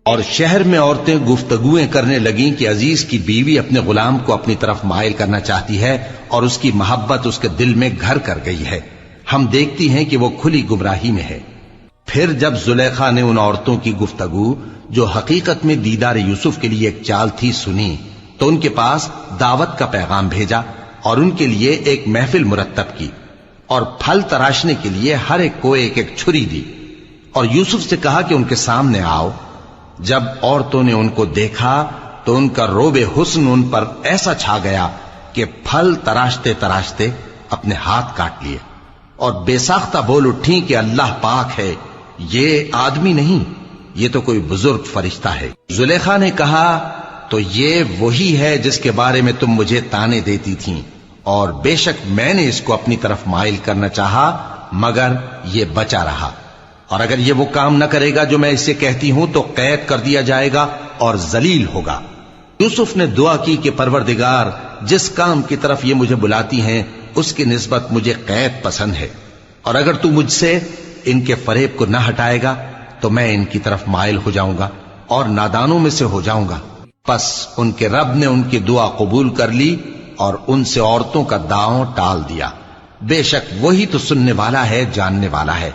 اور شہر میں عورتیں گفتگویں کرنے لگیں کہ عزیز کی بیوی اپنے غلام کو اپنی طرف مائل کرنا چاہتی ہے اور اس کی محبت اس کے دل میں گھر کر گئی ہے، ہم دیکھتی ہیں کہ وہ کھلی گمراہی میں ہے۔ پھر جب زلیخا نے ان عورتوں کی گفتگو جو حقیقت میں دیدار یوسف کے لیے ایک چال تھی سنی تو ان کے پاس دعوت کا پیغام بھیجا اور ان کے لیے ایک محفل مرتب کی اور پھل تراشنے کے لیے ہر ایک کو ایک ایک چھری دی اور یوسف سے کہا کہ ان کے سامنے آؤ۔ جب عورتوں نے ان کو دیکھا تو ان کا روب حسن ان پر ایسا چھا گیا کہ پھل تراشتے تراشتے اپنے ہاتھ کاٹ لیے اور بے ساختہ بول اٹھی کہ اللہ پاک ہے، یہ آدمی نہیں، یہ تو کوئی بزرگ فرشتہ ہے۔ زلیخا نے کہا تو یہ وہی ہے جس کے بارے میں تم مجھے تانے دیتی تھیں، اور بے شک میں نے اس کو اپنی طرف مائل کرنا چاہا مگر یہ بچا رہا، اور اگر یہ وہ کام نہ کرے گا جو میں اسے کہتی ہوں تو قید کر دیا جائے گا اور ذلیل ہوگا۔ یوسف نے دعا کی کہ پروردگار، جس کام کی طرف یہ مجھے بلاتی ہیں اس کی نسبت مجھے قید پسند ہے، اور اگر تو مجھ سے ان کے فریب کو نہ ہٹائے گا تو میں ان کی طرف مائل ہو جاؤں گا اور نادانوں میں سے ہو جاؤں گا۔ پس ان کے رب نے ان کی دعا قبول کر لی اور ان سے عورتوں کا داؤں ٹال دیا، بے شک وہی تو سننے والا ہے، جاننے والا ہے۔